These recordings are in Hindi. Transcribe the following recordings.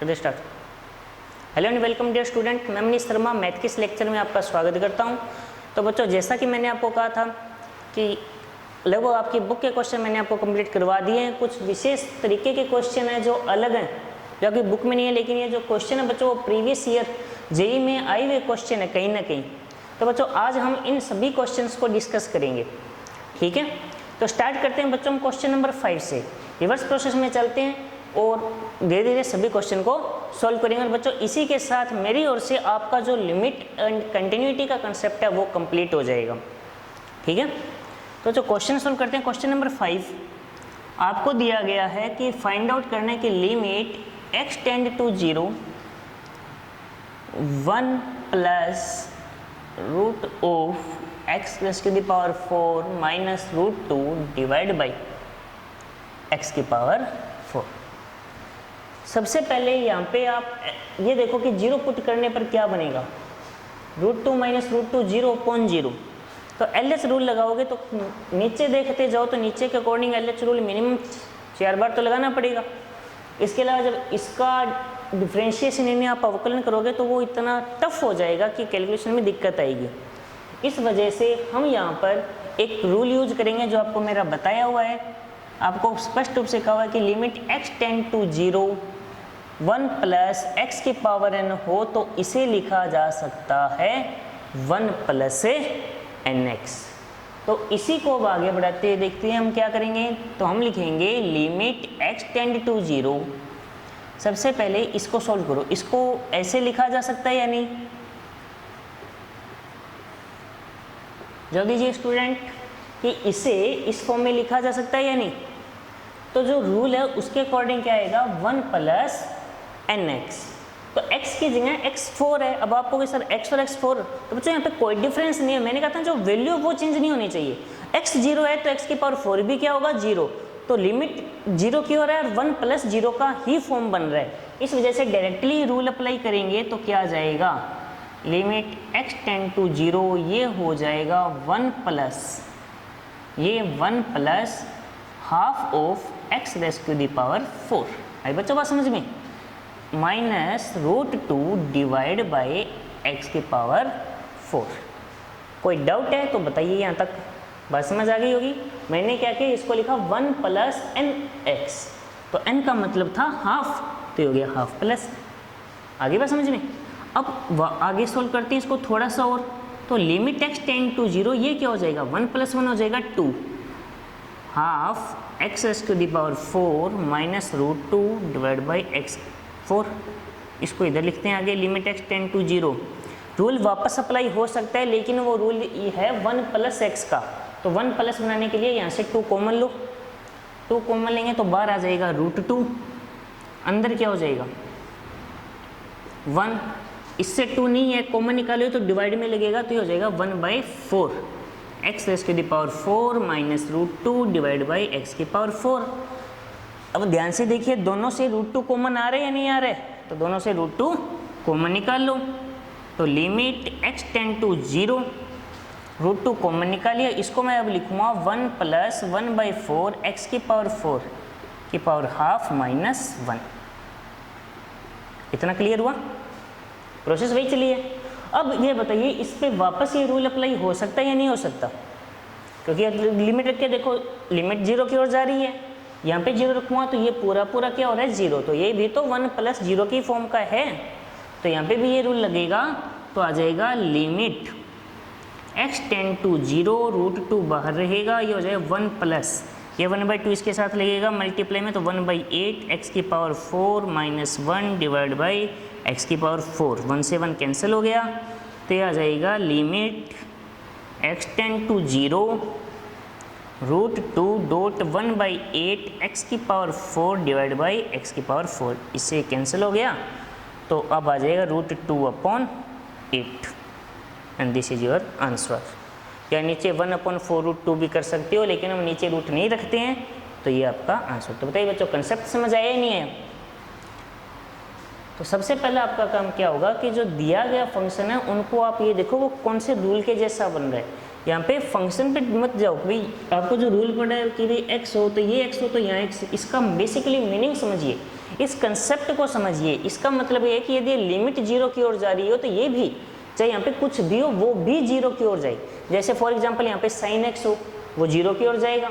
Start. Hello and welcome dear student, मैं मनीष शर्मा मैथ के इस लेक्चर में आपका स्वागत करता हूं। तो बच्चों, जैसा कि मैंने आपको कहा था कि लगभग आपकी बुक के क्वेश्चन मैंने आपको कंप्लीट करवा दिए हैं। कुछ विशेष तरीके के क्वेश्चन हैं जो अलग हैं, जो आपकी बुक में नहीं है, लेकिन ये जो क्वेश्चन है बच्चों वो प्रीवियस ईयर जेईई में आए हुए क्वेश्चन है कहीं ना कहीं। तो बच्चों आज हम इन सभी क्वेश्चन को डिस्कस करेंगे, ठीक है। तो स्टार्ट करते हैं बच्चों हम क्वेश्चन नंबर 5 से। रिवर्स प्रोसेस में चलते हैं और धीरे धीरे सभी क्वेश्चन को सॉल्व करेंगे। और बच्चों इसी के साथ मेरी ओर से आपका जो लिमिट एंड कंटिन्यूटी का कंसेप्ट है वो कंप्लीट हो जाएगा, ठीक है। तो जो क्वेश्चन सॉल्व करते हैं, क्वेश्चन नंबर 5 आपको दिया गया है कि फाइंड आउट करने की limit x tend to 0 1 plus root of x plus to the power 4 minus root 2 divide by x की पावर 4। सबसे पहले यहाँ पे आप ये देखो कि 0 पुट करने पर क्या बनेगा, रूट 2 माइनस रूट 2 0 अपॉन 0। तो LH रूल लगाओगे तो नीचे देखते जाओ तो नीचे के अकॉर्डिंग LH रूल मिनिमम 4 बार तो लगाना पड़ेगा। इसके अलावा जब इसका डिफ्रेंशिएशन यानी आप अवकलन करोगे तो वो इतना टफ हो जाएगा कि कैलकुलेशन में दिक्कत आएगी। इस वजह से हम यहाँ पर एक रूल यूज करेंगे जो आपको मेरा बताया हुआ है। आपको स्पष्ट रूप से कहा हुआ है कि limit x tend to 0 1 plus x की पावर n हो तो इसे लिखा जा सकता है 1 प्लस nx। तो इसी को अब आगे बढ़ाते हुए देखते हैं हम क्या करेंगे। तो हम लिखेंगे लिमिट x टेंड टू 0। सबसे पहले इसको सॉल्व करो। इसको ऐसे लिखा जा सकता है या नहीं, जल्दी दीजिए स्टूडेंट, कि इसे इस फॉर्म में लिखा जा सकता है या नहीं। तो जो रूल है उसके अकॉर्डिंग क्या आएगा 1 प्लस nx। तो x की जगह x4 है। अब आपको सर x और x4, तो बच्चों यहाँ पे कोई डिफरेंस नहीं है। मैंने कहा था जो वैल्यू वो चेंज नहीं होनी चाहिए। x 0 है तो x की पावर 4 भी क्या होगा 0। तो लिमिट 0 की ओर है और 1 प्लस 0 का ही फॉर्म बन रहा है। इस वजह से डायरेक्टली रूल अप्लाई करेंगे तो क्या आ जाएगा, लिमिट x टेंड टू 0 ये हो जाएगा 1 plus half of x raise to the power 4। आई बच्चों बात समझ में, minus root 2 divide by x की पावर 4। कोई डाउट है तो बताइए, यहाँ तक बात समझ आ गई होगी। मैंने क्या किया, इसको लिखा 1 प्लस nx। तो n का मतलब था हाफ, तो हो गया हाफ प्लस। आगे बात समझ में। अब आगे सोल्व करते हैं इसको थोड़ा सा और। तो लिमिट x टेंड टू 0 ये क्या हो जाएगा 1 प्लस 1 हो जाएगा 2 half x raise to the power 4 minus root 2 divide by x 4। इसको इधर लिखते हैं आगे, limit x tend to 0। Rule वापस अप्लाई हो सकता है लेकिन वो रूल ये है 1 प्लस x का। तो 1 प्लस बनाने के लिए यहाँ से 2 कॉमन लो। 2 कॉमन लेंगे तो बाहर आ जाएगा रूट 2, अंदर क्या हो जाएगा 1। इससे 2 नहीं है, कॉमन निकालो तो डिवाइड में लगेगा तो ये हो जाएगा 1/4 x raise to the power 4 minus root 2 divide by x की पावर 4। अब ध्यान से देखिए, दोनों से रूट 2 कॉमन आ रहे हैं या नहीं आ रहे, तो दोनों से रूट 2 कॉमन निकाल लो। तो limit x tend to 0, root 2 common निकालिए। इसको मैं अब लिखूंगा 1 प्लस 1/4 x की पावर 4 की पावर हाफ माइनस 1। इतना क्लियर हुआ, प्रोसेस वही चली है। अब ये बताइए इस पे वापस ये रूल अप्लाई हो सकता है या नहीं हो सकता, क्योंकि लिमिट रख के देखो लिमिट 0 की ओर जा रही है। यहाँ पे 0 रखूँगा तो ये पूरा क्या हो रहा है 0, तो ये भी तो 1 प्लस 0 की फॉर्म का है। तो यहाँ पे भी ये रूल लगेगा तो आ जाएगा limit x tend to 0 root 2 बाहर रहेगा, ये हो जाएगा 1 प्लस ये 1/2 इसके साथ लगेगा मल्टीप्लाई में, तो 1/8 x की power 4 minus 1 divide by x की पावर 4। 1 से 1 कैंसिल हो गया तो ये आ जाएगा limit x tend to 0 root 2 dot 1/8 x की पावर 4 डिवाइड बाई x की पावर 4। इससे कैंसिल हो गया तो अब आ जाएगा root 2 upon 8 and this is your answer. या नीचे 1/4 रूट 2 भी कर सकते हो, लेकिन हम नीचे रूट नहीं रखते हैं तो ये आपका आंसर। तो बताइए बच्चों कंसेप्ट समझ आया ही नहीं है। तो सबसे पहले आपका काम क्या होगा कि जो दिया गया फंक्शन है उनको आप ये देखो वो कौन से रूल के जैसा बन रहा है। यहाँ पे फंक्शन पे मत जाओ भाई, आपको जो रूल पड़ा है कि भाई x हो तो ये x हो तो यहाँ x, इसका बेसिकली मीनिंग समझिए इस कंसेप्ट को समझिए। इसका मतलब ये है कि यदि लिमिट जीरो की ओर जा रही हो तो ये भी, चाहे यहाँ पे कुछ भी हो, वो भी जीरो की ओर जाए। जैसे फॉर एग्जांपल यहाँ पे साइन एक्स हो, वो जीरो की ओर जाएगा।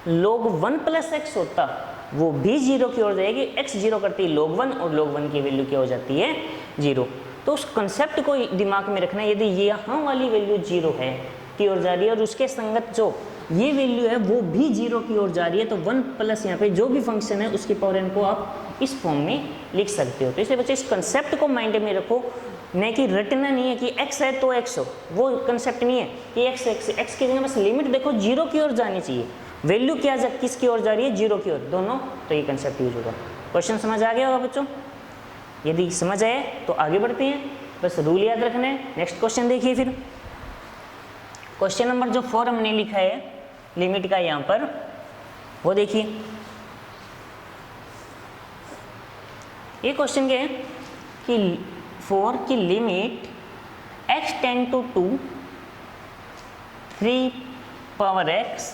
log 1 प्लस एक्स होता, वो भी जीरो की ओर जाएगी। एक्स जीरो करती है log 1, और log 1 की वैल्यू क्या हो जाती है, जीरो। तो उस कंसेप्ट को दिमाग में रखना, यदि ये यहाँ वाली वैल्यू जीरो है की ओर जा रही है और उसके संगत जो ये वैल्यू है वो भी जीरो की ओर जा रही है, तो 1 प्लस यहाँ पे जो भी फंक्शन है उसकी पावर n को आप इस फॉर्म में लिख सकते हो। तो इसलिए बच्चे इस कंसेप्ट को माइंड में रखो, नहीं कि रटना नहीं है कि x है तो x हो, वो कंसेप्ट नहीं है कि x की जगह बस लिमिट देखो जीरो की ओर जानी चाहिए। वैल्यू क्या किसकी ओर जा रही है, जीरो की ओर, दोनों, तो ये कंसेप्ट यूज होगा। क्वेश्चन समझ आ गया होगा बच्चों? यदि समझ आए तो आगे बढ़ते हैं, बस रूल याद रखना है। नेक्स्ट क्वेश्चन देखिए फिर, क्वेश्चन नंबर जो 4 हमने लिखा है लिमिट का यहाँ पर, वो देखिए। ये क्वेश्चन क्या है कि 4 की limit x tend to 2 3 power x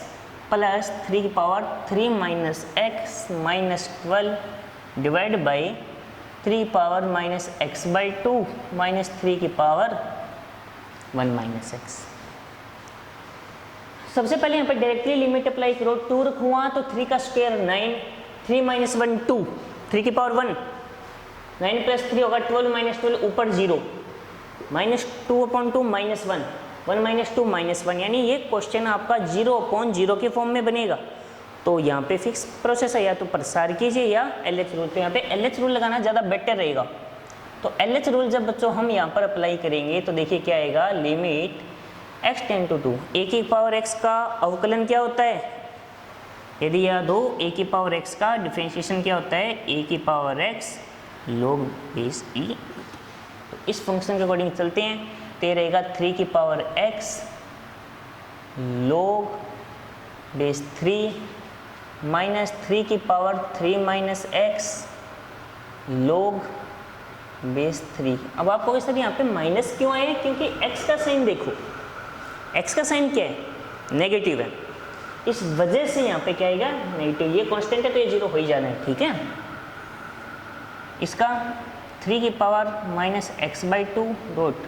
plus 3 की power 3 minus x minus 12 divide by 3 power minus x by 2 minus 3 की पावर 1 माइनस एक्स। सबसे पहले यहाँ पर डायरेक्टली लिमिट अप्लाई करो। 2 रखूँगा तो 3 का स्क्वायर 9, 3 माइनस 1 2, 3 की पावर 1, 9 प्लस 3 होगा 12 माइनस 12, ऊपर 0, minus 2 upon 2 minus 1, 1 minus 2 minus 1, यानी ये क्वेश्चन आपका 0 अपॉन 0 के फॉर्म में बनेगा। तो यहाँ पे फिक्स प्रोसेस है, या तो प्रसार कीजिए या LH रूल। तो यहाँ पे LH रूल लगाना ज़्यादा बेटर रहेगा। तो LH रूल जब बच्चों हम यहाँ पर अप्लाई करेंगे तो देखिए क्या आएगा, limit x tend to 2, a की पावर x का अवकलन क्या होता है, यदि याद हो a की पावर x का डिफरेंशिएशन क्या होता है, a की power x log base e। तो इस फंक्शन के अकॉर्डिंग चलते हैं, तो रहेगा 3 की power x log base 3 minus 3 की power 3 minus x log base 3। अब आपको कहें सर यहाँ पे माइनस क्यों आए, क्योंकि x का साइन देखो, x का साइन क्या है, नेगेटिव है, इस वजह से यहाँ पे क्या आएगा, नेगेटिव। ये कांस्टेंट है तो ये जीरो हो ही जाना है, ठीक है। इसका 3 की power minus x by 2 dot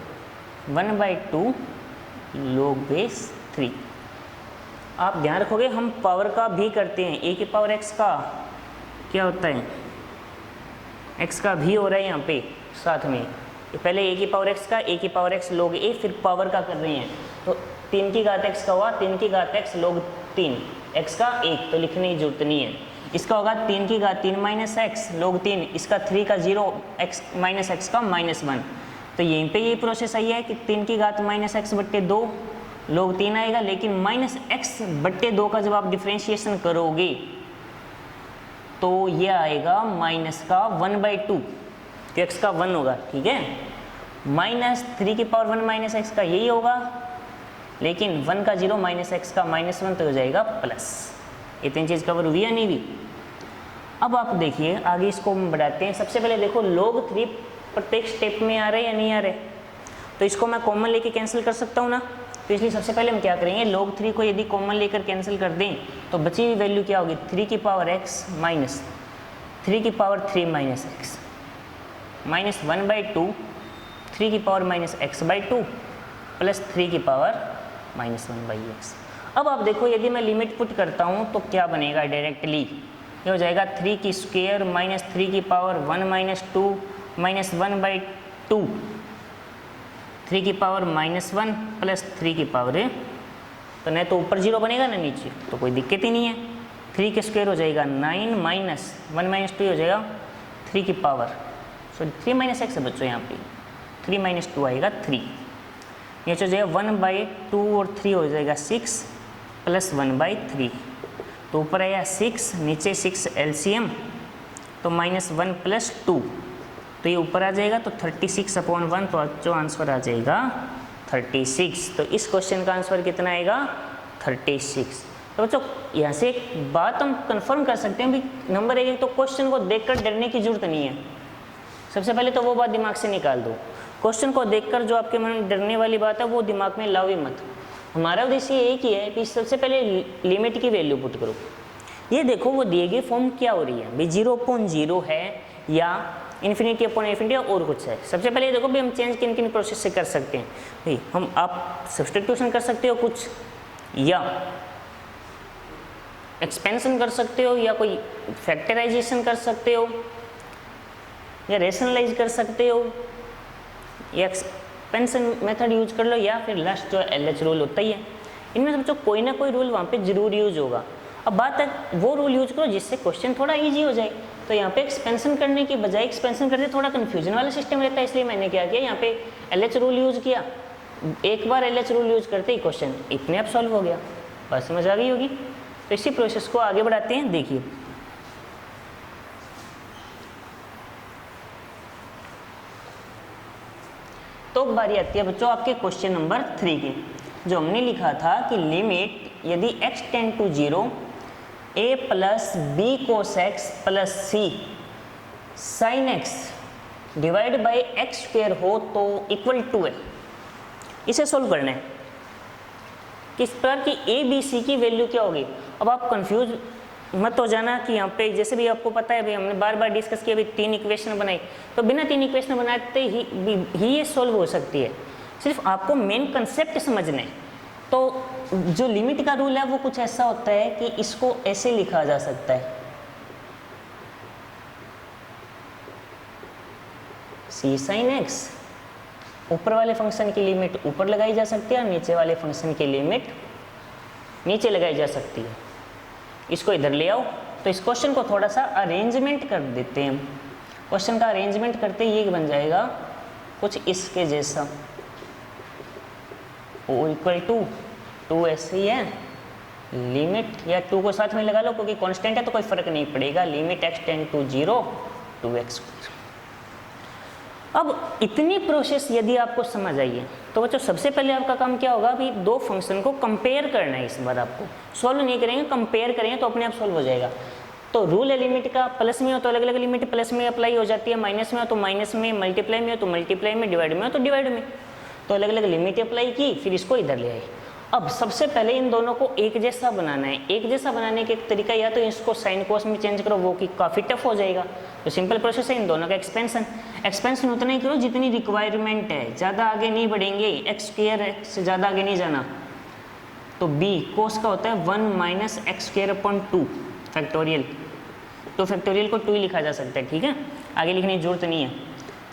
1/2 log base 3। आप ध्यान रखोगे हम पावर का भी करते हैं, a की पावर x का क्या होता है, x का भी हो रहा है यहाँ पे साथ में। पहले a की पावर x का, a की पावर x log a, फिर पावर का कर रहे हैं, तो 3 की घात x का हुआ 3 की घात x log 3, x का 1 तो लिखने की जरूरत नहीं है। इसका होगा 3 की घात 3 माइनस एक्स log 3, इसका 3 का 0 x माइनस एक्स का माइनस 1। तो यहीं पे ये प्रोसेस आई है कि 3 की घात माइनस एक्स बट्टे 2 log 3 आएगा, लेकिन माइनस एक्स बट्टे 2 का जब आप डिफ्रेंशिएशन करोगे तो ये आएगा माइनस का 1/2, तो x का 1 होगा, ठीक है। माइनस 3 की पावर 1 माइनस एक्स का यही होगा, लेकिन 1 का 0 माइनस एक्स का माइनस 1 तो हो जाएगा प्लस। इतनी चीज़ कवर हुई या नहीं हुई? अब आप देखिए आगे इसको हम बढ़ाते हैं। सबसे पहले देखो log 3 प्रत्येक स्टेप में आ रहे या नहीं आ रहे, तो इसको मैं कॉमन लेके कैंसिल कर सकता हूँ ना। तो इसलिए सबसे पहले हम क्या करेंगे, log 3 को यदि कॉमन लेकर कैंसिल कर दें तो बची हुई वैल्यू क्या होगी, 3 की पावर x माइनस 3 की पावर 3 माइनस एक्स माइनस 1/2 3 की power minus x by 2 plus 3 की पावर माइनस 1/x। अब आप देखो यदि मैं लिमिट पुट करता हूँ तो क्या बनेगा, डायरेक्टली ये हो जाएगा 3 की स्क्वायर माइनस 3 की पावर 1 माइनस 2 माइनस 1/2 3 की पावर माइनस 1 प्लस 3 की पावर है, तो नहीं तो ऊपर 0 बनेगा ना नीचे, तो कोई दिक्कत ही नहीं है। 3 के स्क्वायर हो जाएगा 9 माइनस 1 माइनस 2 हो जाएगा 3 की पावर, सॉरी 3 माइनस एक्स है बच्चों, यहाँ पे 3 माइनस 2 आएगा 3, ये हो जाएगा 1/2 और 3 हो जाएगा 6 प्लस 1/3, तो ऊपर आया 6 नीचे 6 LCM, तो माइनस 1 प्लस 2, तो ये ऊपर आ जाएगा तो 36/1, तो जो आंसर आ जाएगा 36। तो इस क्वेश्चन का आंसर कितना आएगा, 36। तो बच्चों यहाँ से एक बात हम कंफर्म कर सकते हैं भी, नंबर 1 तो क्वेश्चन को देखकर डरने की जरूरत नहीं है। सबसे पहले तो वो बात दिमाग से निकाल दो, क्वेश्चन को देखकर जो आपके मन में डरने वाली बात है वो दिमाग में लाओ ही मत। हमारा उद्देश्य एक ही है कि सबसे पहले लिमिट की वैल्यू पुट करो। ये देखो वो दिए गए फॉर्म क्या हो रही है भाई, 0/0 है या इन्फिनिटी अपॉन इन्फिनिटी और कुछ है। सबसे पहले ये देखो भाई हम चेंज किन किन प्रोसेस से कर सकते हैं भाई, हम आप सब्स्टिट्यूशन कर सकते हो कुछ, या एक्सपेंशन कर सकते हो, या कोई फैक्टराइजेशन कर सकते हो, या रेशनलाइज कर सकते हो, या एक्सपेंशन मेथड यूज कर लो, या फिर लास्ट जो LH रूल होता ही है। इनमें से बच्चों कोई ना कोई रूल वहाँ पे जरूर यूज होगा। अब बात है वो रूल यूज करो जिससे क्वेश्चन थोड़ा इजी हो जाए। तो यहाँ पे एक्सपेंशन करने की बजाय एक्सपेंशन करते थोड़ा कन्फ्यूजन वाला सिस्टम रहता है, इसलिए मैंने क्या किया यहाँ पे LH रूल यूज किया। एक बार LH रूल यूज करते ही क्वेश्चन इतने आप सॉल्व हो गया। बात समझ आ गई होगी। तो इसी प्रोसेस को आगे बढ़ाते हैं। देखिए तो बारी आती है बच्चों आपके क्वेश्चन नंबर 3 की, जो हमने लिखा था कि लिमिट यदि x tend to 0 a plus b cos x plus c sine x divide by x square हो तो इक्वल टू है। इसे सोल्व करना है। किस प्रकार की ए बी सी की वैल्यू क्या होगी। अब आप कंफ्यूज मत हो जाना कि यहाँ पे जैसे भी आपको पता है भाई हमने बार बार डिस्कस किया, भाई 3 इक्वेशन बनाई, तो बिना 3 इक्वेशन बनाते ही ये सोल्व हो सकती है। सिर्फ आपको मेन कंसेप्ट समझना है। तो जो लिमिट का रूल है वो कुछ ऐसा होता है कि इसको ऐसे लिखा जा सकता है, सी साइन एक्स, ऊपर वाले फंक्शन की लिमिट ऊपर लगाई जा सकती है और नीचे वाले फंक्शन की लिमिट नीचे लगाई जा सकती है। इसको इधर ले आओ। तो इस क्वेश्चन को थोड़ा सा अरेंजमेंट कर देते हैं हम। क्वेश्चन का अरेंजमेंट करते ये बन जाएगा कुछ इसके जैसा, ओ इक्वल टू 2 ऐसे ही है, लिमिट या 2 को साथ में लगा लो क्योंकि कांस्टेंट है तो कोई फर्क नहीं पड़ेगा, limit x tend to 0 2x। अब इतनी प्रोसेस यदि आपको समझ आई है तो बच्चों सबसे पहले आपका काम क्या होगा, अभी दो फंक्शन को कंपेयर करना है। इस बार आपको सॉल्व नहीं करेंगे, कंपेयर करेंगे तो अपने आप सॉल्व हो जाएगा। तो रूल है लिमिट का, प्लस में हो तो अलग अलग लिमिट प्लस में अप्लाई हो जाती है, माइनस में हो तो माइनस में, मल्टीप्लाई में हो तो मल्टीप्लाई में, डिवाइड में हो तो डिवाइड में। तो अलग अलग लिमिट अप्लाई की, फिर इसको इधर ले आए। अब सबसे पहले इन दोनों को एक जैसा बनाना है। एक जैसा बनाने के एक तरीका या तो इसको साइन कोस में चेंज करो, वो कि काफ़ी टफ हो जाएगा। तो सिंपल प्रोसेस है इन दोनों का एक्सपेंशन। एक्सपेंशन उतना ही करो जितनी रिक्वायरमेंट है, ज़्यादा आगे नहीं बढ़ेंगे, एक्स स्क्वायर से ज़्यादा आगे नहीं जाना। तो बी कोस का होता है 1 minus x square upon 2 factorial. तो फैक्टोरियल को 2 ही लिखा जा सकता है, ठीक है, आगे लिखने की जरूरत नहीं है।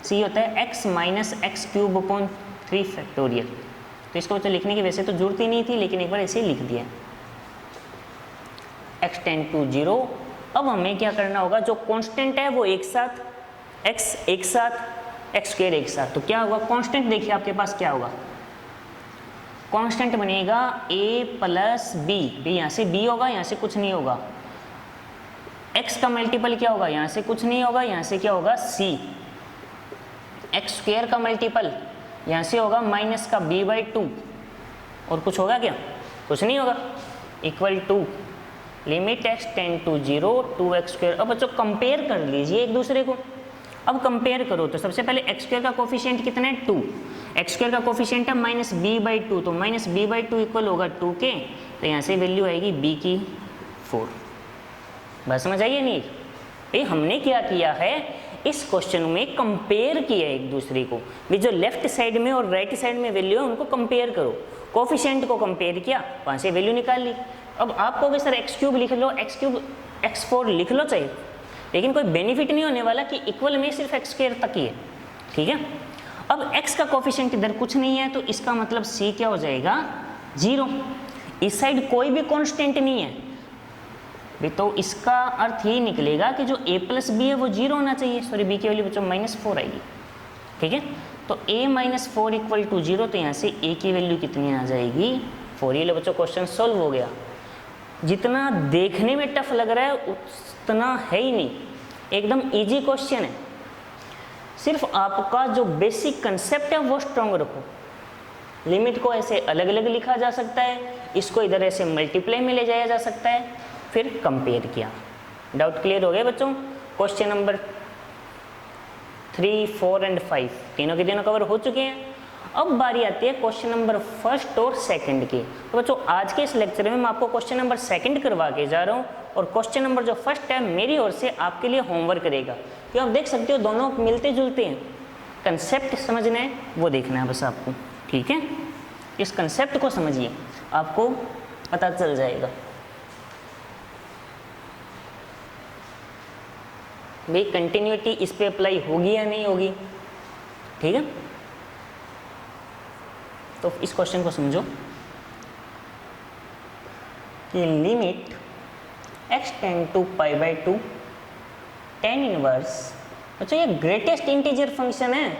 सी होता है x minus x cube upon 3 factorial. तो इसको तो लिखने की वैसे तो जरूरत ही नहीं थी, लेकिन एक बार ऐसे ही लिख दिया, x टेंड टू 0। अब हमें क्या करना होगा, जो कांस्टेंट है वो एक साथ, x एक साथ, x स्क्वायर एक साथ। तो क्या होगा कांस्टेंट, देखिए आपके पास क्या होगा, कांस्टेंट बनेगा a प्लस बी। यहाँ से b होगा, यहाँ से कुछ नहीं होगा। x का मल्टीपल क्या होगा, यहाँ से कुछ नहीं होगा, यहाँ से क्या होगा c। x स्क्वायर का मल्टीपल यहाँ से होगा माइनस का b/2, और कुछ होगा क्या, कुछ नहीं होगा, equal to limit x tend to 0 2x square. अब बच्चों कंपेयर कर लीजिए एक दूसरे को। अब कंपेयर करो तो सबसे पहले x स्क्वायर का कोफिशिएंट कितना है 2, x स्क्वायर का कोफिशिएंट है माइनस b/2, तो माइनस b/2 इक्वल होगा 2 के, तो यहाँ से वैल्यू आएगी b की 4। बस समझ आइए नहीं, ये हमने क्या किया है, इस क्वेश्चन में कंपेयर किया एक दूसरे को। भी जो लेफ्ट साइड में और राइट साइड में वैल्यू है उनको कंपेयर करो, कोफिशिएंट को कंपेयर किया, वहाँ से वैल्यू निकाल ली। अब आप कहोगे सर एक्स क्यूब लिख लो, एक्स क्यूब x4 लिख लो चाहिए, लेकिन कोई बेनिफिट नहीं होने वाला कि इक्वल में सिर्फ एक्स स्क्वायर तक ही है, ठीक है। अब x का कोफिशिएंट इधर कुछ नहीं है, तो इसका मतलब c क्या हो जाएगा 0। इस साइड कोई भी कॉन्स्टेंट नहीं है भी, तो इसका अर्थ ये निकलेगा कि जो a प्लस बी है वो 0 होना चाहिए। सॉरी b की वैल्यू बच्चों -4 आएगी, ठीक है। तो a माइनस 4 इक्वल टू 0, तो यहाँ से a की वैल्यू कितनी आ जाएगी 4। ये लो बच्चों क्वेश्चन सॉल्व हो गया। जितना देखने में टफ लग रहा है उतना है ही नहीं, एकदम इजी क्वेश्चन है। सिर्फ आपका जो बेसिक कंसेप्ट है वो स्ट्रॉन्ग रखो। लिमिट को ऐसे अलग अलग लिखा जा सकता है, इसको इधर ऐसे मल्टीप्लाई में ले जाया जा सकता है, फिर कंपेयर किया। डाउट क्लियर हो गए बच्चों। क्वेश्चन नंबर 3, 4 एंड 5 तीनों के तीनों कवर हो चुके हैं। अब बारी आती है क्वेश्चन नंबर 1 और 2 की। तो बच्चों आज के इस लेक्चर में मैं आपको क्वेश्चन नंबर 2 करवा के जा रहा हूँ, और क्वेश्चन नंबर जो फर्स्ट है मेरी ओर से आपके लिए होमवर्क रहेगा, क्योंकि आप देख सकते हो दोनों मिलते जुलते हैं। कंसेप्ट समझना है, वो देखना है बस आपको, ठीक है। इस कंसेप्ट को समझिए, आपको पता चल जाएगा भाई कंटिन्यूटी इस पे अप्लाई होगी या नहीं होगी, ठीक है। तो इस क्वेश्चन को समझो कि limit x tend to pi by 2 tan inverse, अच्छा ये ग्रेटेस्ट इंटीजर फंक्शन है,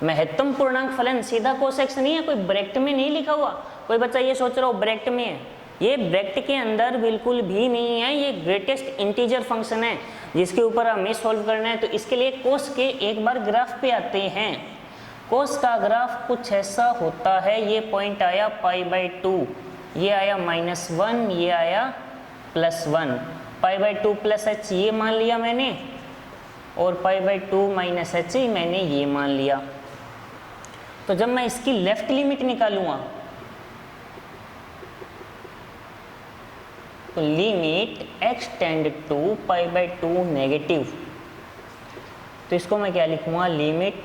महत्तम पूर्णांक फलन, सीधा cos x नहीं है, कोई ब्रैकेट में नहीं लिखा हुआ। कोई बच्चा ये सोच रहा हो ब्रैकेट में है, ये ब्रैकेट के अंदर बिल्कुल भी नहीं है, ये ग्रेटेस्ट इंटीजर फंक्शन है जिसके ऊपर हमें सॉल्व करना है। तो इसके लिए कोस के एक बार ग्राफ पे आते हैं। कोस का ग्राफ कुछ ऐसा होता है, ये पॉइंट आया पाई बाई 2, ये आया -1, ये आया +1, पाई बाई 2 प्लस h ये मान लिया मैंने, और पाई बाई 2 माइनस h मैंने ये मान लिया। तो जब मैं इसकी लेफ्ट लिमिट निकालूंगा तो limit x tend to pi by 2 negative, तो इसको मैं क्या लिखूंगा, limit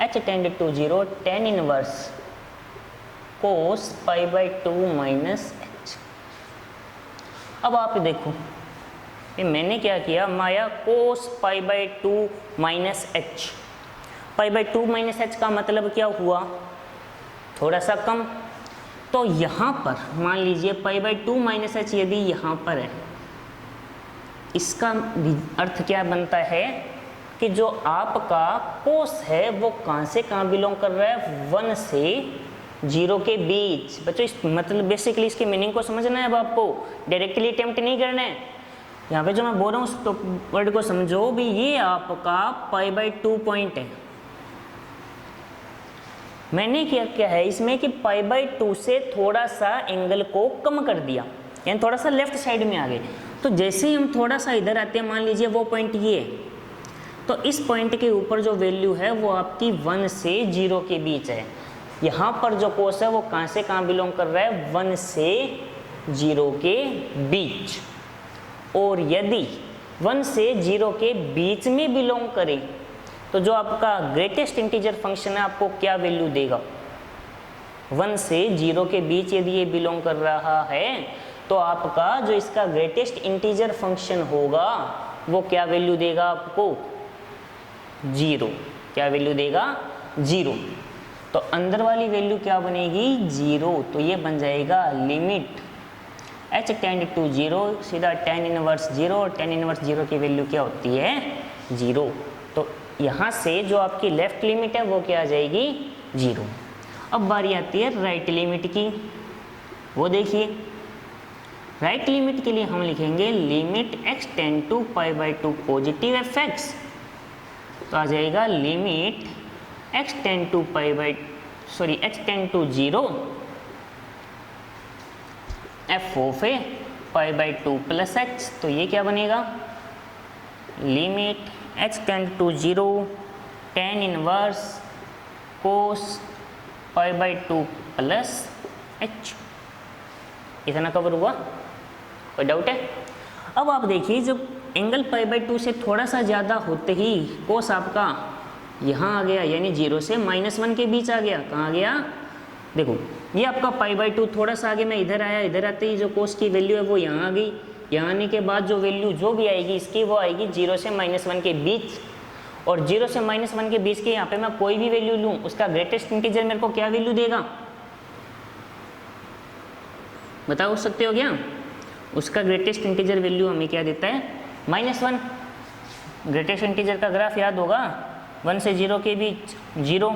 h tend to 0 tan inverse cos pi by 2 minus h। अब आप देखो ये मैंने क्या किया, माया cos pi by 2 minus h, pi by 2 minus h का मतलब क्या हुआ, थोड़ा सा कम। तो यहाँ पर मान लीजिए पाई बाई 2 माइनस h यदि यहाँ पर है, इसका अर्थ क्या बनता है कि जो आपका कोस है वो कहाँ से कहाँ बिलोंग कर रहा है, 1 से 0 के बीच। बच्चों इस मतलब बेसिकली इसके मीनिंग को समझना है, अब आपको डायरेक्टली अटेम्प्ट नहीं करना है। यहाँ पे जो मैं बोल रहा हूँ उस वर्ड को समझो भी, ये आपका पाई बाई 2 पॉइंट है। मैंने क्या है इसमें कि पाई बाई 2 से थोड़ा सा एंगल को कम कर दिया, यानी थोड़ा सा लेफ्ट साइड में आ गए। तो जैसे ही हम थोड़ा सा इधर आते हैं, मान लीजिए वो पॉइंट ये है, तो इस पॉइंट के ऊपर जो वैल्यू है वो आपकी 1 से 0 के बीच है। यहाँ पर जो कोस है वो कहाँ से कहाँ बिलोंग कर रहा है, 1 से 0 के बीच। और यदि 1 से 0 के बीच में बिलोंग करे तो जो आपका ग्रेटेस्ट इंटीजर फंक्शन है आपको क्या वैल्यू देगा, 1 से 0 के बीच यदि ये बिलोंग कर रहा है तो आपका जो इसका ग्रेटेस्ट इंटीजर फंक्शन होगा वो क्या वैल्यू देगा आपको, 0। क्या वैल्यू देगा, 0। तो अंदर वाली वैल्यू क्या बनेगी, 0। तो ये बन जाएगा लिमिट h टेंड टू 0, सीधा tan इनवर्स 0, और tan इनवर्स 0 की वैल्यू क्या होती है, 0। तो यहाँ से जो आपकी लेफ्ट लिमिट है वो क्या आ जाएगी, 0। अब बारी आती है राइट लिमिट की, वो देखिए राइट लिमिट के लिए हम लिखेंगे limit x tend to pi by 2 positive fx, तो आ जाएगा limit x tend to x tend to 0 f of a pi by 2 plus h। तो ये क्या बनेगा, limit x tend to 0 tan inverse cos pi by 2 plus h। इतना कवर हुआ, कोई डाउट है। अब आप देखिए जब एंगल पाई बाई 2 से थोड़ा सा ज़्यादा होते ही कोस आपका यहाँ आ गया, यानी 0 से -1 के बीच आ गया। कहाँ आ गया, देखो ये आपका पाई बाई 2 थोड़ा सा आगे मैं इधर आया, इधर आते ही जो कोस की वैल्यू है वो यहाँ आ गई। यहाँ आने के बाद जो वैल्यू जो भी आएगी इसकी वो आएगी 0 से -1 के बीच, और 0 से -1 के बीच के यहाँ पे मैं कोई भी वैल्यू लूँ उसका ग्रेटेस्ट इंटीजर मेरे को क्या वैल्यू देगा, बता सकते हो क्या, उसका ग्रेटेस्ट इंटीजर वैल्यू हमें क्या देता है, -1। ग्रेटेस्ट इंटीजर का ग्राफ याद होगा, 1 से 0 के बीच 0,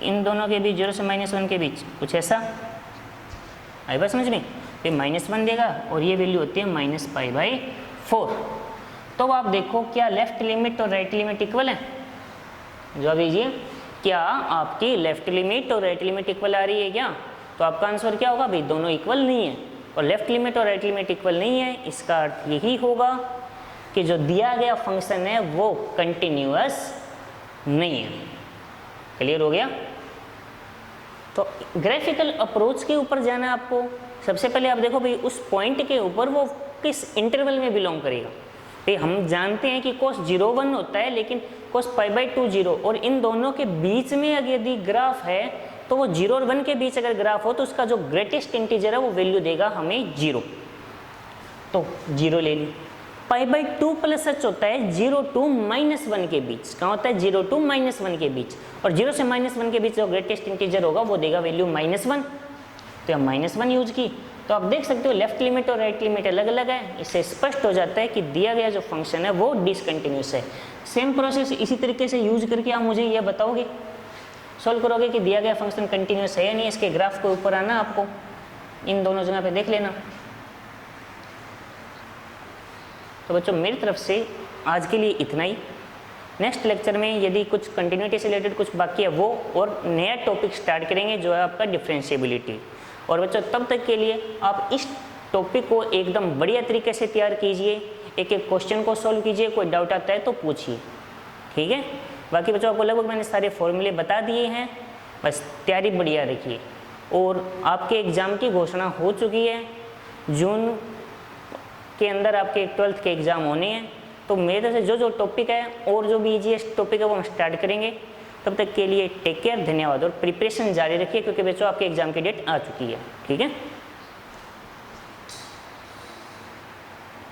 इन दोनों के बीच 0 से -1 के बीच, कुछ ऐसा आई बात समझ में। ये -1 देगा और ये वैल्यू होती है -π/4। तो आप देखो क्या लेफ्ट लिमिट और राइट लिमिट इक्वल है, जवाब दीजिए, क्या आपकी लेफ्ट लिमिट और राइट लिमिट इक्वल आ रही है क्या, तो आपका आंसर क्या होगा, भाई दोनों इक्वल नहीं है। और लेफ्ट लिमिट और राइट लिमिट इक्वल नहीं है, इसका अर्थ यही होगा कि जो दिया गया फंक्शन है वो कंटिन्यूअस नहीं है। क्लियर हो गया। तो ग्राफिकल अप्रोच के ऊपर जाना आपको सबसे पहले आप देखो भाई उस पॉइंट के ऊपर वो किस इंटरवल में बिलोंग करेगा। भाई हम जानते हैं कि cos 0 1 होता है, लेकिन cos π/2 0, और इन दोनों के बीच में अगर यदि ग्राफ है तो वो 0 और 1 के बीच अगर ग्राफ हो तो उसका जो ग्रेटेस्ट इंटीजर है वो वैल्यू देगा हमें 0, तो 0 ले ली। π/2 प्लस h होता है 0 to -1 के बीच। कहाँ होता है? 0 to -1 के बीच, और 0 से -1 के बीच जो ग्रेटेस्ट इंटीजर होगा वो देगा वैल्यू -1, तो हम -1 यूज की। तो आप देख सकते हो लेफ्ट लिमिट और राइट लिमिट अलग अलग है। इससे स्पष्ट हो जाता है कि दिया गया जो फंक्शन है वो डिसकंटिन्यूस है। सेम प्रोसेस इसी तरीके से यूज करके आप मुझे यह बताओगे, सॉल्व करोगे कि दिया गया फंक्शन कंटिन्यूस है या नहीं। इसके ग्राफ के ऊपर आना आपको, इन दोनों जगह पे देख लेना। तो बच्चों मेरी तरफ से आज के लिए इतना ही। नेक्स्ट लेक्चर में यदि कुछ कंटिन्यूटी से रिलेटेड कुछ बाकी है वो और नया टॉपिक स्टार्ट करेंगे जो है आपका डिफरेंशिएबिलिटी। और बच्चों तब तक के लिए आप इस टॉपिक को एकदम बढ़िया तरीके से तैयार कीजिए, एक एक क्वेश्चन को सॉल्व कीजिए, कोई डाउट आता है तो पूछिए, ठीक है। बाकी बच्चों आपको लगभग मैंने सारे फॉर्मूले बता दिए हैं, बस तैयारी बढ़िया रखिए। और आपके एग्ज़ाम की घोषणा हो चुकी है, जून के अंदर आपके 12th के एग्ज़ाम होने हैं। तो मेरे तरफ से जो टॉपिक है और जो भी ईजीएस्ट टॉपिक है वो हम स्टार्ट करेंगे। तब तक के लिए टेक केयर, धन्यवाद, और प्रिपरेशन जारी रखिए क्योंकि बच्चों आपके एग्ज़ाम की डेट आ चुकी है, ठीक है।